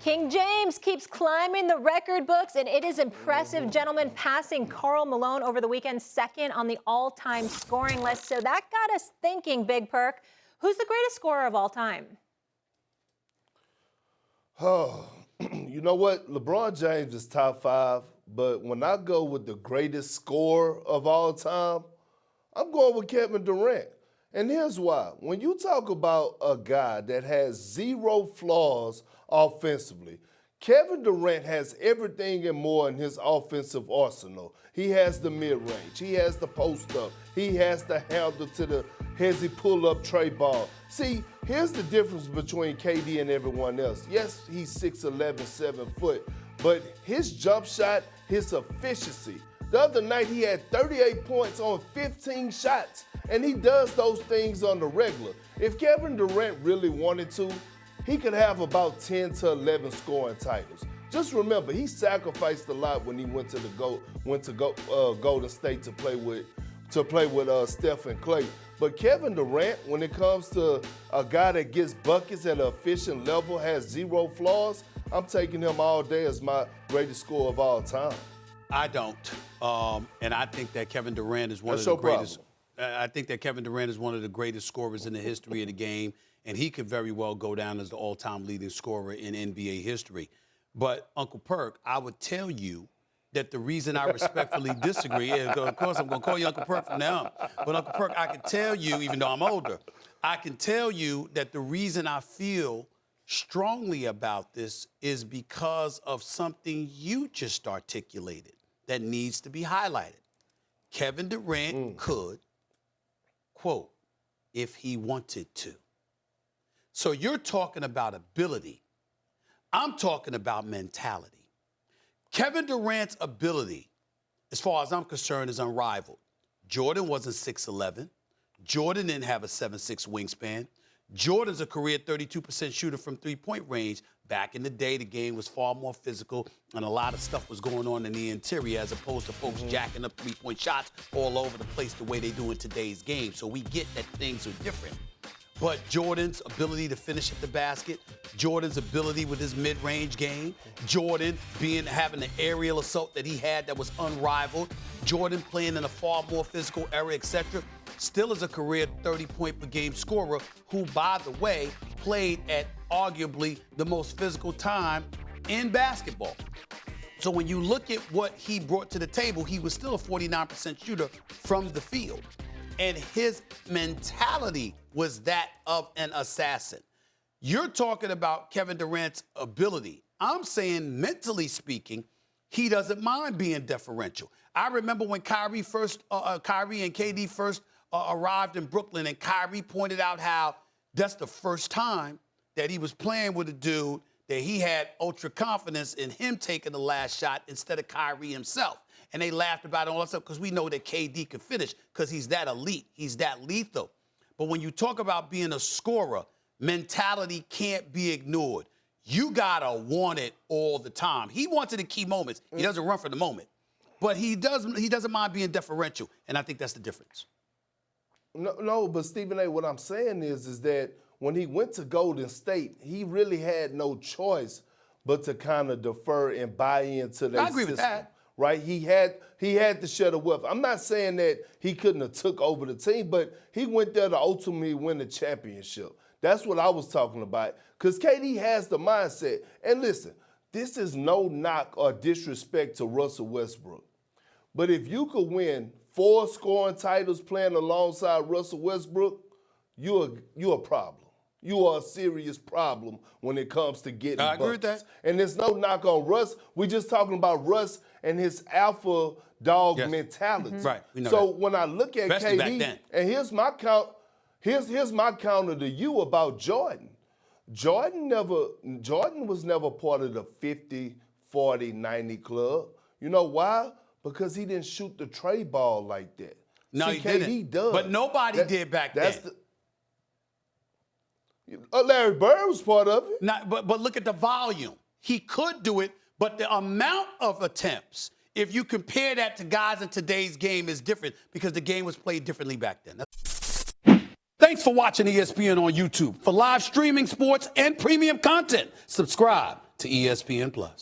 King James keeps climbing the record books, and it is impressive, gentlemen, passing Karl Malone over the weekend, second on the all-time scoring list. So that got us thinking, Big Perk, who's the greatest scorer of all time? Oh, you know what? LeBron James is top 5, but when I go with the greatest scorer of all time, I'm going with Kevin Durant. And here's why. When you talk about a guy that has 0 flaws offensively, Kevin Durant has everything and more in his offensive arsenal. He has the mid-range. He has the post-up. He has the handle to the hezzy pull-up tray ball. See, here's the difference between KD and everyone else. Yes, he's 6'11", 7 foot, but his jump shot, his efficiency. The other night, he had 38 points on 15 shots, and he does those things on the regular. If Kevin Durant really wanted to, he could have about 10 to 11 scoring titles. Just remember, he sacrificed a lot when he went to Golden State to play with Steph and Clay. But Kevin Durant, when it comes to a guy that gets buckets at an efficient level, has 0 flaws, I'm taking him all day as my greatest scorer of all time. I don't, and I think that Kevin Durant is one of the greatest. I think that Kevin Durant is one of the greatest scorers in the history of the game, and he could very well go down as the all-time leading scorer in NBA history. But Uncle Perk, I would tell you that the reason I respectfully disagree is, of course, I'm going to call you Uncle Perk from now on. But Uncle Perk, I can tell you, even though I'm older, I can tell you that the reason I feel strongly about this is because of something you just articulated that needs to be highlighted. Kevin Durant could, quote, if he wanted to. So you're talking about ability. I'm talking about mentality. Kevin Durant's ability, as far as I'm concerned, is unrivaled. Jordan wasn't 6'11". Jordan didn't have a 7'6" wingspan. Jordan's a career 32% shooter from three-point range. Back in the day, the game was far more physical, and a lot of stuff was going on in the interior as opposed to folks jacking up three-point shots all over the place the way they do in today's game. So we get that things are different. But Jordan's ability to finish at the basket, Jordan's ability with his mid-range game, Jordan having the aerial assault that he had that was unrivaled, Jordan playing in a far more physical era, etc., still is a career 30-point-per-game scorer who, by the way, played at arguably the most physical time in basketball. So when you look at what he brought to the table, he was still a 49% shooter from the field. And his mentality was that of an assassin. You're talking about Kevin Durant's ability. I'm saying, mentally speaking, he doesn't mind being deferential. I remember when Kyrie and KD first arrived in Brooklyn, and Kyrie pointed out how that's the first time that he was playing with a dude that he had ultra confidence in him taking the last shot instead of Kyrie himself. And they laughed about it all that stuff because we know that KD can finish because he's that elite. He's that lethal. But when you talk about being a scorer, mentality can't be ignored. You got to want it all the time. He wants it in key moments. He doesn't run for the moment. But he doesn't mind being deferential, and I think that's the difference. No, but Stephen A., what I'm saying is that when he went to Golden State, he really had no choice but to kind of defer and buy into that system. I agree with that. Right? He had to share the wealth. I'm not saying that he couldn't have took over the team, but he went there to ultimately win the championship. That's what I was talking about. Because KD has the mindset. And listen, this is no knock or disrespect to Russell Westbrook. But if you could win 4 scoring titles playing alongside Russell Westbrook, you're a problem. You are a serious problem when it comes to getting buckets. I agree with that. And there's no knock on Russ. We're just talking about Russ and his alpha dog mentality. Right. We know so that. when I look at Especially back KD, then. and here's my counter to you about Jordan. Jordan was never part of the 50, 40, 90 club. You know why? Because he didn't shoot the tray ball like that. No, he didn't. KD does. But nobody did back then. Larry Bird was part of it. But look at the volume. He could do it, but the amount of attempts, if you compare that to guys in today's game, is different because the game was played differently back then. Thanks for watching ESPN on YouTube. For live streaming sports and premium content, subscribe to ESPN+.